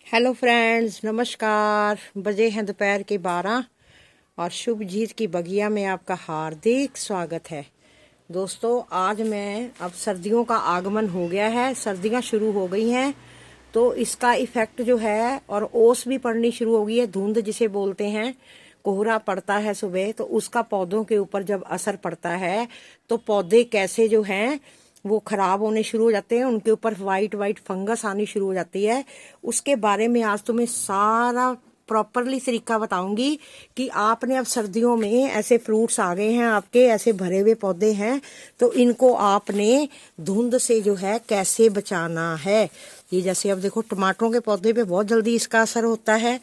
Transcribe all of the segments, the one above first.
Hello friends, नमस्कार। बजे हैं दोपहर के 12 और शुभ जीत की बगिया में आपका हार्दिक स्वागत है। दोस्तों, आज मैं अब सर्दियों का आगमन हो गया है, सर्दियां शुरू हो गई हैं, तो इसका इफेक्ट जो है और ओस भी पड़नी शुरू हो गई है। धुंध जिसे बोलते हैं, कोहरा पड़ता है सुबह, तो उसका पौधों के ऊपर जब असर पड़ता है तो पौधे कैसे जो हैं वो खराब होने शुरू हो जाते हैं, उनके ऊपर वाइट वाइट फंगस आनी शुरू हो जाती है। उसके बारे में आज तुम्हें सारा प्रॉपरली तरीका बताऊंगी कि आपने अब सर्दियों में ऐसे फ्रूट्स आ गए हैं, आपके ऐसे भरे हुए पौधे हैं, तो इनको आपने धुंध से जो है कैसे बचाना है। ये जैसे अब देखो, टमाटरों के पौधे पे बहुत जल्दी इसका असर होता है।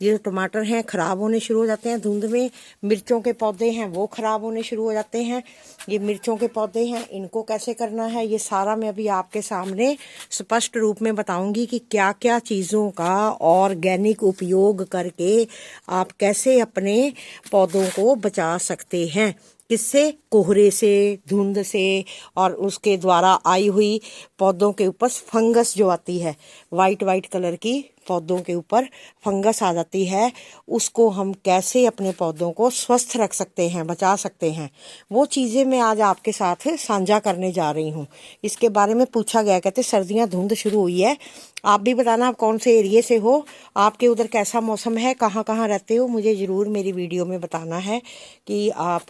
ये जो टमाटर हैं खराब होने शुरू हो जाते हैं धुंध में। मिर्चों के पौधे हैं वो खराब होने शुरू हो जाते हैं। ये मिर्चों के पौधे हैं, इनको कैसे करना है ये सारा मैं अभी आपके सामने स्पष्ट रूप में बताऊंगी कि क्या क्या चीज़ों का ऑर्गेनिक उपयोग करके आप कैसे अपने पौधों को बचा सकते हैं। किससे? कोहरे से, धुंध से, और उसके द्वारा आई हुई पौधों के ऊपर फंगस जो आती है, वाइट वाइट कलर की पौधों के ऊपर फंगस आ जाती है, उसको हम कैसे अपने पौधों को स्वस्थ रख सकते हैं, बचा सकते हैं, वो चीज़ें मैं आज आपके साथ साझा करने जा रही हूँ। इसके बारे में पूछा गया, कहते सर्दियाँ धुंध शुरू हुई है। आप भी बताना आप कौन से एरिए से हो, आपके उधर कैसा मौसम है, कहाँ कहाँ रहते हो, मुझे ज़रूर मेरी वीडियो में बताना है कि आप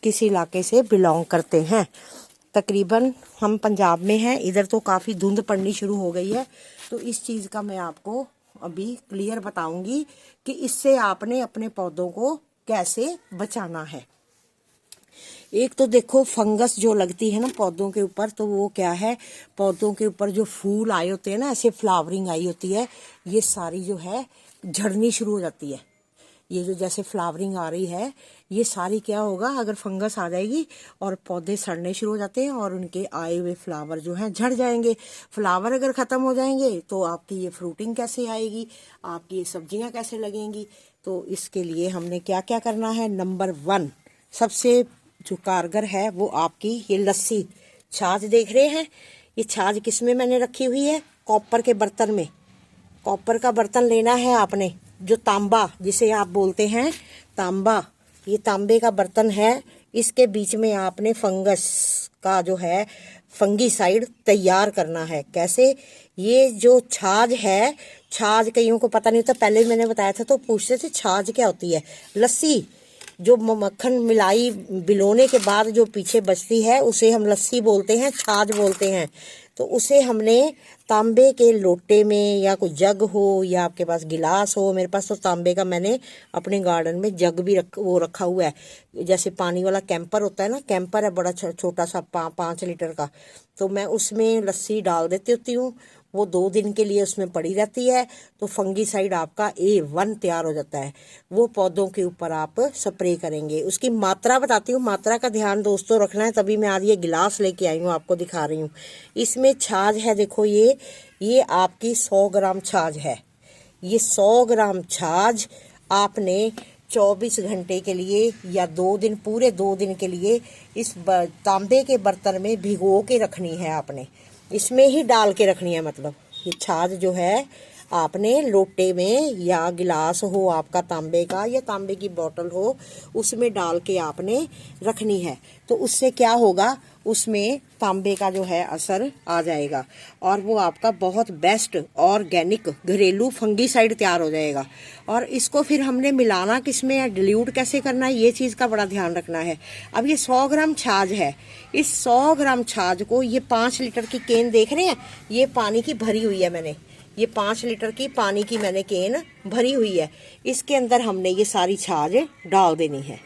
किस इलाके से बिलोंग करते हैं। तकरीबन हम पंजाब में हैं, इधर तो काफ़ी धुंध पड़नी शुरू हो गई है, तो इस चीज़ का मैं आपको अभी क्लियर बताऊंगी कि इससे आपने अपने पौधों को कैसे बचाना है। एक तो देखो, फंगस जो लगती है ना पौधों के ऊपर, तो वो क्या है, पौधों के ऊपर जो फूल आए होते हैं ना, ऐसे फ्लावरिंग आई होती है, ये सारी जो है झड़नी शुरू हो जाती है। ये जो जैसे फ्लावरिंग आ रही है, ये सारी क्या होगा, अगर फंगस आ जाएगी और पौधे सड़ने शुरू हो जाते हैं और उनके आए हुए फ्लावर जो हैं झड़ जाएंगे। फ्लावर अगर ख़त्म हो जाएंगे तो आपकी ये फ्रूटिंग कैसे आएगी, आपकी ये सब्जियां कैसे लगेंगी। तो इसके लिए हमने क्या क्या करना है। नंबर 1 सबसे जो कारगर है वो आपकी ये लस्सी, छाछ देख रहे हैं। ये छाछ किस में मैंने रखी हुई है, कॉपर के बर्तन में। कॉपर का बर्तन लेना है आपने, जो तांबा जिसे आप बोलते हैं तांबा, ये तांबे का बर्तन है। इसके बीच में आपने फंगस का जो है फंगीसाइड तैयार करना है। कैसे? ये जो छाछ है, छाछ कईयों को पता नहीं होता, पहले मैंने बताया था तो पूछते थे छाछ क्या होती है। लस्सी, जो मक्खन मिलाई बिलोने के बाद जो पीछे बचती है उसे हम लस्सी बोलते हैं, छाछ बोलते हैं। तो उसे हमने तांबे के लोटे में, या कोई जग हो या आपके पास गिलास हो, मेरे पास तो तांबे का मैंने अपने गार्डन में जग भी रखा हुआ है। जैसे पानी वाला कैंपर होता है ना, कैंपर है बड़ा छोटा सा 5 लीटर का, तो मैं उसमें लस्सी डाल देती होती हूँ। वो 2 दिन के लिए उसमें पड़ी रहती है, तो फंगीसाइड आपका A1 तैयार हो जाता है। वो पौधों के ऊपर आप स्प्रे करेंगे। उसकी मात्रा बताती हूँ, मात्रा का ध्यान दोस्तों रखना है, तभी मैं आज ये गिलास लेके आई हूँ, आपको दिखा रही हूँ। इसमें छाछ है, देखो ये आपकी 100 ग्राम छाछ है। ये 100 ग्राम छाछ आपने 24 घंटे के लिए या 2 दिन, पूरे 2 दिन के लिए इस तांबे के बर्तन में भिगो के रखनी है आपने, इसमें ही डाल के रखनी है। मतलब ये छाछ जो है आपने लोटे में, या गिलास हो आपका तांबे का, या तांबे की बोतल हो, उसमें डाल के आपने रखनी है। तो उससे क्या होगा, उसमें तांबे का जो है असर आ जाएगा और वो आपका बहुत बेस्ट ऑर्गेनिक घरेलू फंगीसाइड तैयार हो जाएगा। और इसको फिर हमने मिलाना किस में है, डिल्यूट कैसे करना है, ये चीज़ का बड़ा ध्यान रखना है। अब ये 100 ग्राम छाछ है, इस 100 ग्राम छाछ को, ये 5 लीटर की केन देख रहे हैं, ये पानी की भरी हुई है मैंने, ये 5 लीटर की पानी की मैंने केन भरी हुई है। इसके अंदर हमने ये सारी छाछ डाल देनी है,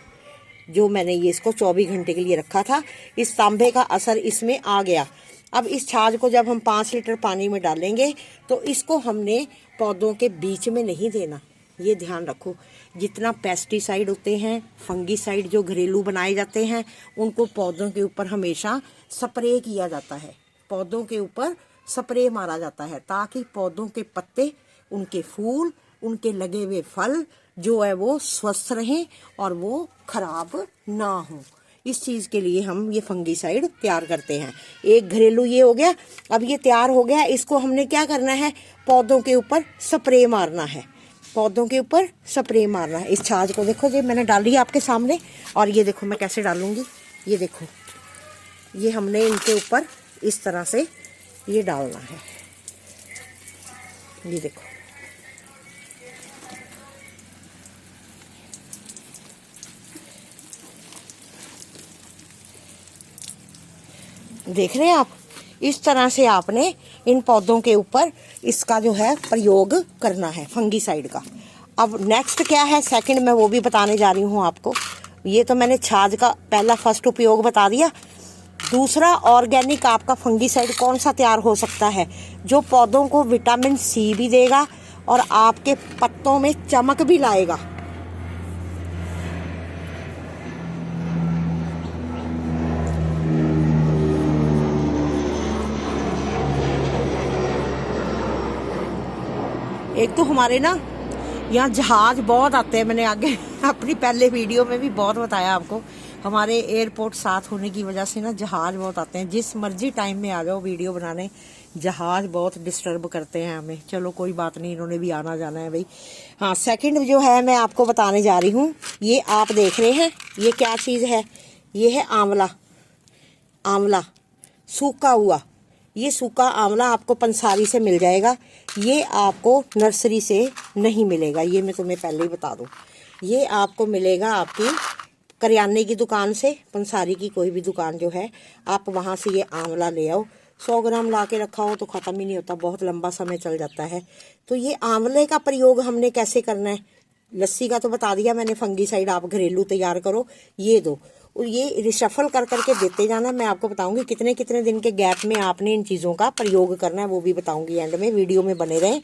जो मैंने ये इसको 24 घंटे के लिए रखा था। इस तांबे का असर इसमें आ गया। अब इस छाछ को जब हम 5 लीटर पानी में डालेंगे, तो इसको हमने पौधों के बीच में नहीं देना, ये ध्यान रखो। जितना पेस्टिसाइड होते हैं, फंगीसाइड जो घरेलू बनाए जाते हैं, उनको पौधों के ऊपर हमेशा स्प्रे किया जाता है, पौधों के ऊपर स्प्रे मारा जाता है, ताकि पौधों के पत्ते, उनके फूल, उनके लगे हुए फल जो है वो स्वस्थ रहें और वो खराब ना हो। इस चीज़ के लिए हम ये फंगीसाइड तैयार करते हैं। एक घरेलू ये हो गया। अब ये तैयार हो गया, इसको हमने क्या करना है, पौधों के ऊपर स्प्रे मारना है, पौधों के ऊपर स्प्रे मारना है। इस छाछ को देखो, ये मैंने डाली है आपके सामने, और ये देखो मैं कैसे डालूंगी। ये देखो, ये हमने इनके ऊपर इस तरह से ये डालना है। ये देखो, देख रहे हैं आप, इस तरह से आपने इन पौधों के ऊपर इसका जो है प्रयोग करना है फंगीसाइड का। अब नेक्स्ट क्या है सेकंड, मैं वो भी बताने जा रही हूँ आपको। ये तो मैंने छाछ का पहला फर्स्ट उपयोग बता दिया। दूसरा ऑर्गेनिक आपका फंगीसाइड कौन सा तैयार हो सकता है, जो पौधों को विटामिन सी भी देगा और आपके पत्तों में चमक भी लाएगा। एक तो हमारे ना यहाँ जहाज बहुत आते हैं, मैंने आगे अपनी पहले वीडियो में भी बहुत बताया आपको। हमारे एयरपोर्ट साथ होने की वजह से ना जहाज बहुत आते हैं। जिस मर्जी टाइम में आ जाओ वीडियो बनाने, जहाज बहुत डिस्टर्ब करते हैं हमें। चलो कोई बात नहीं, इन्होंने भी आना जाना है भाई। हाँ, सेकंड जो है मैं आपको बताने जा रही हूँ, ये आप देख रहे हैं ये क्या चीज़ है, ये है आंवला। आंवला सूखा हुआ, ये सूखा आंवला आपको पंसारी से मिल जाएगा, ये आपको नर्सरी से नहीं मिलेगा। ये मैं तुम्हें पहले ही बता दूं, ये आपको मिलेगा आपकी करियाने की दुकान से, पंसारी की कोई भी दुकान जो है, आप वहाँ से ये आंवला ले आओ। 100 ग्राम ला के रखा हो तो ख़त्म ही नहीं होता, बहुत लंबा समय चल जाता है। तो ये आंवले का प्रयोग हमने कैसे करना है, लस्सी का तो बता दिया मैंने, फंगीसाइड आप घरेलू तैयार करो, ये दो, और ये रिशफल कर करके देते जाना। मैं आपको बताऊंगी कितने कितने दिन के गैप में आपने इन चीज़ों का प्रयोग करना है, वो भी बताऊंगी एंड में, वीडियो में बने रहें।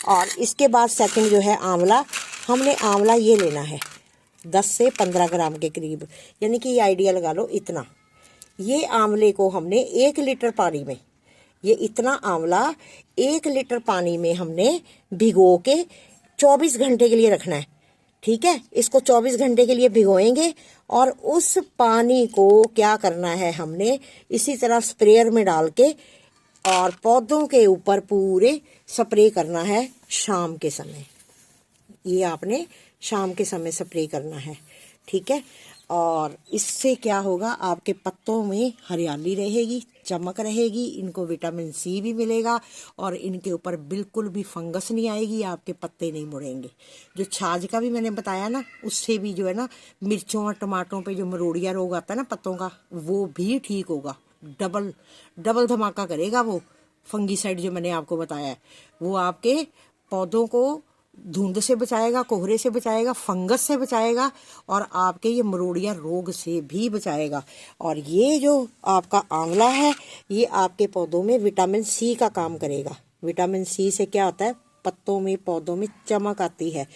और इसके बाद सेकंड जो है आंवला, हमने आंवला ये लेना है 10 से 15 ग्राम के करीब, यानी कि ये आइडिया लगा लो इतना। ये आंवले को हमने 1 लीटर पानी में, ये इतना आंवला 1 लीटर पानी में हमने भिगो के 24 घंटे के लिए रखना है। ठीक है, इसको 24 घंटे के लिए भिगोएंगे और उस पानी को क्या करना है हमने इसी तरह स्प्रेयर में डाल के और पौधों के ऊपर पूरे स्प्रे करना है शाम के समय। ये आपने शाम के समय स्प्रे करना है, ठीक है। और इससे क्या होगा, आपके पत्तों में हरियाली रहेगी, चमक रहेगी, इनको विटामिन सी भी मिलेगा और इनके ऊपर बिल्कुल भी फंगस नहीं आएगी, आपके पत्ते नहीं मुड़ेंगे। जो छाछ का भी मैंने बताया ना, उससे भी जो है ना मिर्चों और टमाटरों पे जो मरोड़िया रोग आता है ना पत्तों का, वो भी ठीक होगा। डबल धमाका करेगा वो फंगीसाइड जो मैंने आपको बताया है। वो आपके पौधों को धुंध से बचाएगा, कोहरे से बचाएगा, फंगस से बचाएगा और आपके ये मरोड़िया रोग से भी बचाएगा। और ये जो आपका आंवला है, ये आपके पौधों में विटामिन सी का काम करेगा। विटामिन सी से क्या होता है, पत्तों में, पौधों में चमक आती है।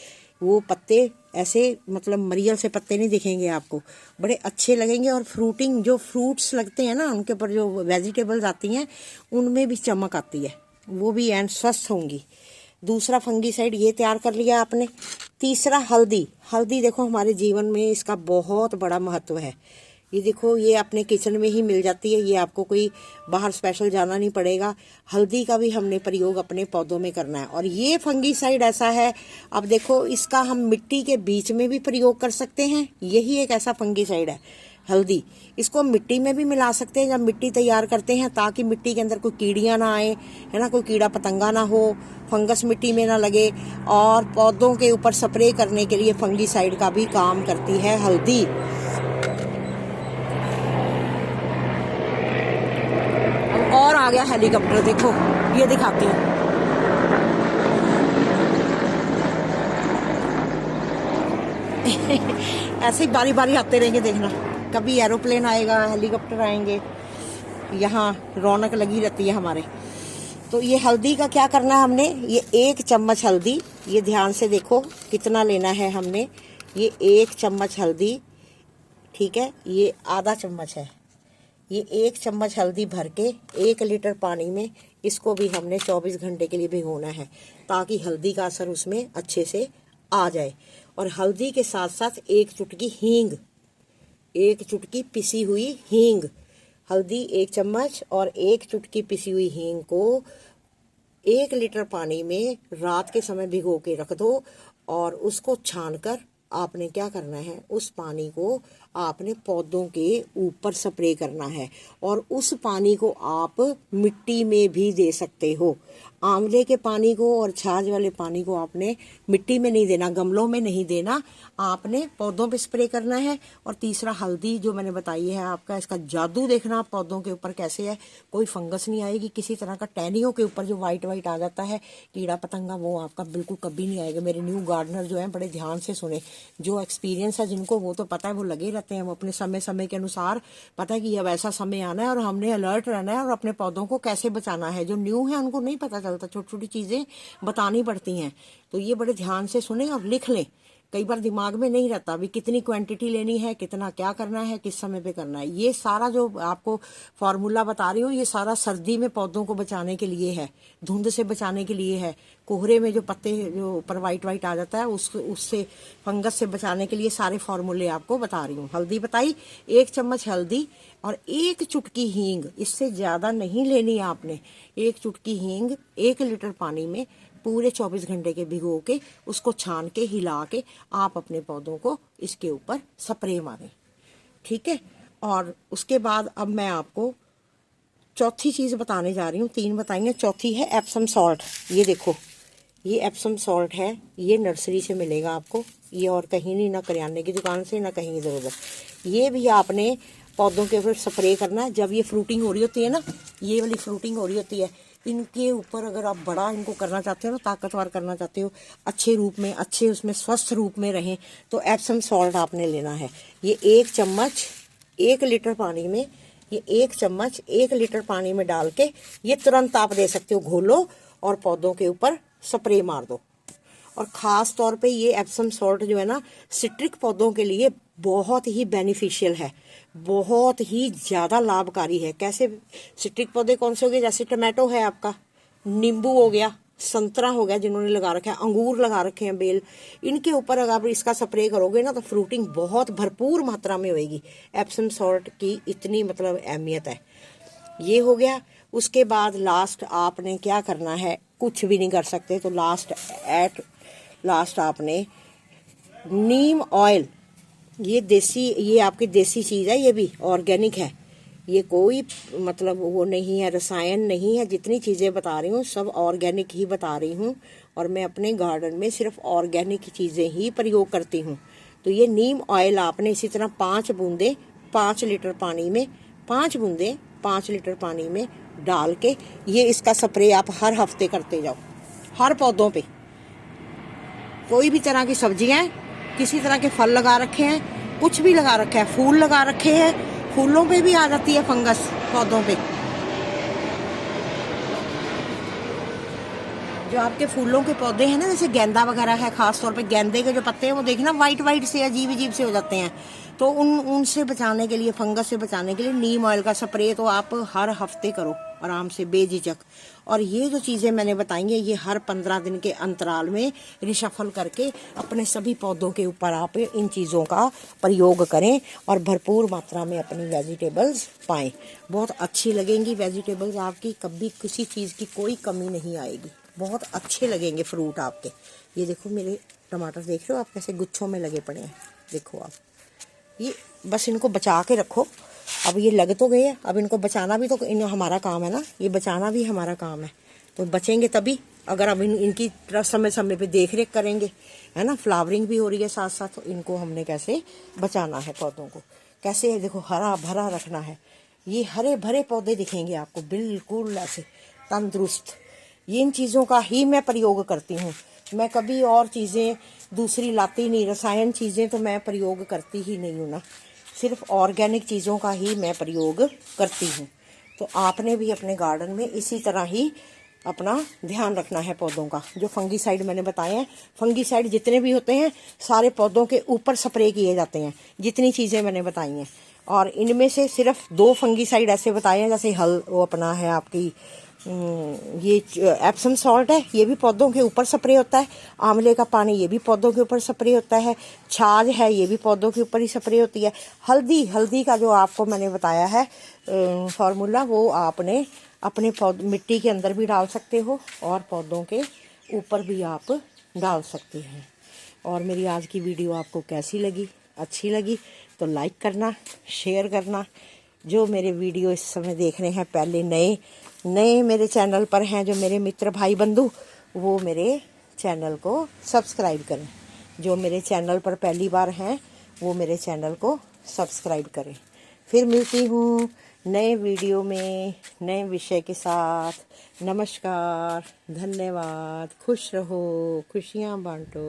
वो पत्ते ऐसे मतलब मरियल से पत्ते नहीं दिखेंगे आपको, बड़े अच्छे लगेंगे। और फ्रूटिंग जो फ्रूट्स लगते हैं ना, उनके ऊपर जो वेजिटेबल्स आती हैं, उनमें भी चमक आती है, वो भी एंड स्वस्थ होंगी। दूसरा फंगीसाइड ये तैयार कर लिया आपने। तीसरा हल्दी। हल्दी देखो हमारे जीवन में इसका बहुत बड़ा महत्व है। ये देखो, ये अपने किचन में ही मिल जाती है, ये आपको कोई बाहर स्पेशल जाना नहीं पड़ेगा। हल्दी का भी हमने प्रयोग अपने पौधों में करना है। और ये फंगीसाइड ऐसा है, अब देखो इसका हम मिट्टी के बीच में भी प्रयोग कर सकते हैं। यही एक ऐसा फंगीसाइड है हल्दी। इसको मिट्टी में भी मिला सकते हैं जब मिट्टी तैयार करते हैं, ताकि मिट्टी के अंदर कोई कीड़ियाँ ना आए, है ना, कोई कीड़ा पतंगा ना हो, फंगस मिट्टी में ना लगे। और पौधों के ऊपर स्प्रे करने के लिए फंगीसाइड का भी काम करती है हल्दी। और आ गया हेलीकॉप्टर, देखो ये दिखाती हूँ। ऐसे ही बारी बारी आते रहेंगे, देखना, कभी एरोप्लेन आएगा, हेलीकॉप्टर आएंगे, यहाँ रौनक लगी रहती है हमारे। तो ये हल्दी का क्या करना है हमने, ये 1 चम्मच हल्दी, ये ध्यान से देखो कितना लेना है हमने, ये 1 चम्मच हल्दी, ठीक है, ये आधा चम्मच है। ये 1 चम्मच हल्दी भर के 1 लीटर पानी में इसको भी हमने 24 घंटे के लिए भिगोना है, ताकि हल्दी का असर उसमें अच्छे से आ जाए। और हल्दी के साथ साथ 1 चुटकी हींग, 1 चुटकी पिसी हुई हींग, हल्दी 1 चम्मच और 1 चुटकी पिसी हुई हींग को 1 लीटर पानी में रात के समय भिगो के रख दो और उसको छानकर आपने क्या करना है, उस पानी को आपने पौधों के ऊपर स्प्रे करना है। और उस पानी को आप मिट्टी में भी दे सकते हो। आंवले के पानी को और छाछ वाले पानी को आपने मिट्टी में नहीं देना, गमलों में नहीं देना, आपने पौधों पे स्प्रे करना है। और तीसरा हल्दी जो मैंने बताई है आपका, इसका जादू देखना आप पौधों के ऊपर कैसे है। कोई फंगस नहीं आएगी, किसी तरह का टहनियों के ऊपर जो वाइट वाइट आ जाता है कीड़ा पतंगा, वो आपका बिल्कुल कभी नहीं आएगा। मेरे न्यू गार्डनर जो है बड़े ध्यान से सुने, जो एक्सपीरियंस है जिनको वो तो पता है, वो लगे रहते हैं, वो अपने समय समय के अनुसार पता है कि अब ऐसा समय आना है और हमने अलर्ट रहना है और अपने पौधों को कैसे बचाना है। जो न्यू है उनको नहीं पता चलता, छोटी छोटी चीजें बतानी पड़ती हैं। तो ये बड़े ध्यान से सुने और लिख लें। कई बार दिमाग में नहीं रहता भी कितनी क्वांटिटी लेनी है, कितना क्या करना है, किस समय पे करना है। ये सारा जो आपको फॉर्मूला बता रही हूँ, ये सारा सर्दी में पौधों को बचाने के लिए है, धुंध से बचाने के लिए है, कोहरे में जो पत्ते जो ऊपर वाइट वाइट आ जाता है उससे फंगस से बचाने के लिए सारे फॉर्मूले आपको बता रही हूँ। हल्दी बताई, 1 चम्मच हल्दी और 1 चुटकी हींग, इससे ज्यादा नहीं लेनी आपने। 1 चुटकी हींग 1 लीटर पानी में पूरे 24 घंटे के भिगो के उसको छान के हिला के आप अपने पौधों को इसके ऊपर स्प्रे मारें, ठीक है। और उसके बाद अब मैं आपको चौथी चीज बताने जा रही हूँ, 3 बताएंगे, चौथी है एप्सम सॉल्ट। ये देखो, ये एप्सम सॉल्ट है, ये नर्सरी से मिलेगा आपको, ये और कहीं नहीं, ना करियाने की दुकान से, ना कहीं इधर उधर। ये भी आपने पौधों के ऊपर स्प्रे करना है जब ये फ्रूटिंग हो रही होती है ना, ये वाली फ्रूटिंग हो रही होती है, इनके ऊपर अगर आप बड़ा इनको करना चाहते हो ना, ताकतवर करना चाहते हो, अच्छे रूप में, अच्छे उसमें स्वस्थ रूप में रहें, तो एप्सम सॉल्ट आपने लेना है। ये 1 चम्मच 1 लीटर पानी में, ये 1 चम्मच 1 लीटर पानी में डाल के ये तुरंत आप दे सकते हो, घोलो और पौधों के ऊपर स्प्रे मार दो। और ख़ास तौर पे ये एप्सम सॉल्ट जो है ना, सिट्रिक पौधों के लिए बहुत ही बेनिफिशियल है, बहुत ही ज़्यादा लाभकारी है। कैसे? सिट्रिक पौधे कौन से हो गए? जैसे टमाटो है आपका, नींबू हो गया, संतरा हो गया जिन्होंने लगा रखा है, अंगूर लगा रखे हैं बेल, इनके ऊपर अगर आप इसका स्प्रे करोगे ना तो फ्रूटिंग बहुत भरपूर मात्रा में होएगी। एप्सम सॉल्ट की इतनी मतलब अहमियत है। ये हो गया। उसके बाद लास्ट आपने क्या करना है, कुछ भी नहीं कर सकते तो लास्ट आपने नीम ऑयल, ये देसी, ये आपकी देसी चीज़ है, ये भी ऑर्गेनिक है, ये कोई मतलब वो नहीं है, रसायन नहीं है। जितनी चीज़ें बता रही हूँ सब ऑर्गेनिक ही बता रही हूँ और मैं अपने गार्डन में सिर्फ ऑर्गेनिक चीज़ें ही प्रयोग करती हूँ। तो ये नीम ऑयल आपने इसी तरह 5 बूंदे 5 लीटर पानी में, 5 बूंदे 5 लीटर पानी में डाल के ये इसका स्प्रे आप हर हफ्ते करते जाओ, हर पौधों पे। कोई भी तरह की सब्जियां, किसी तरह के फल लगा रखे हैं, कुछ भी लगा रखा है, फूल लगा रखे हैं, फूलों पे भी आ जाती है फंगस पौधों पे। जो आपके फूलों के पौधे हैं ना, जैसे गेंदा वगैरह है, खास तौर पे गेंदे के जो पत्ते हैं वो देखना वाइट वाइट से अजीब अजीब से हो जाते हैं, तो उनसे बचाने के लिए, फंगस से बचाने के लिए नीम ऑयल का स्प्रे तो आप हर हफ्ते करो आराम से बेझिझक। और ये जो चीज़ें मैंने बताई हैं ये हर 15 दिन के अंतराल में रिशफल करके अपने सभी पौधों के ऊपर आप इन चीज़ों का प्रयोग करें और भरपूर मात्रा में अपनी वेजिटेबल्स पाएं। बहुत अच्छी लगेंगी वेजिटेबल्स आपकी, कभी किसी चीज़ की कोई कमी नहीं आएगी, बहुत अच्छे लगेंगे फ्रूट आपके। ये देखो मेरे टमाटर देख रहे हो आप कैसे गुच्छों में लगे पड़े हैं, देखो आप। ये बस इनको बचा के रखो, अब ये लग तो गए हैं, अब इनको बचाना भी तो हमारा काम है ना, ये बचाना भी हमारा काम है। तो बचेंगे तभी अगर अब इनकी समय समय पे देख रेख करेंगे, है ना। फ्लावरिंग भी हो रही है साथ साथ, तो इनको हमने कैसे बचाना है, पौधों को कैसे है, देखो हरा भरा रखना है। ये हरे भरे पौधे दिखेंगे आपको बिल्कुल ऐसे तंदुरुस्त। ये इन चीज़ों का ही मैं प्रयोग करती हूँ, मैं कभी और चीज़ें दूसरी लाती नहीं, रसायन चीज़ें तो मैं प्रयोग करती ही नहीं हूँ ना, सिर्फ ऑर्गेनिक चीज़ों का ही मैं प्रयोग करती हूँ। तो आपने भी अपने गार्डन में इसी तरह ही अपना ध्यान रखना है पौधों का। जो फंगीसाइड मैंने बताए हैं, फंगीसाइड जितने भी होते हैं सारे पौधों के ऊपर स्प्रे किए जाते हैं, जितनी चीज़ें मैंने बताई हैं। और इनमें से सिर्फ 2 फंगीसाइड ऐसे बताए हैं, जैसे वो अपना है आपकी ये एप्सम सॉल्ट है, ये भी पौधों के ऊपर स्प्रे होता है। आंवले का पानी, ये भी पौधों के ऊपर स्प्रे होता है। छाछ है, ये भी पौधों के ऊपर ही स्प्रे होती है। हल्दी का जो आपको मैंने बताया है फार्मूला, वो आपने अपने मिट्टी के अंदर भी डाल सकते हो और पौधों के ऊपर भी आप डाल सकते हैं। और मेरी आज की वीडियो आपको कैसी लगी? अच्छी लगी तो लाइक करना, शेयर करना। जो मेरे वीडियो इस समय देख रहे हैं, पहले नए मेरे चैनल पर हैं, जो मेरे मित्र भाई बंधु, वो मेरे चैनल को सब्सक्राइब करें। जो मेरे चैनल पर पहली बार हैं, वो मेरे चैनल को सब्सक्राइब करें। फिर मिलती हूँ नए वीडियो में नए विषय के साथ। नमस्कार, धन्यवाद, खुश रहो, खुशियाँ बांटो।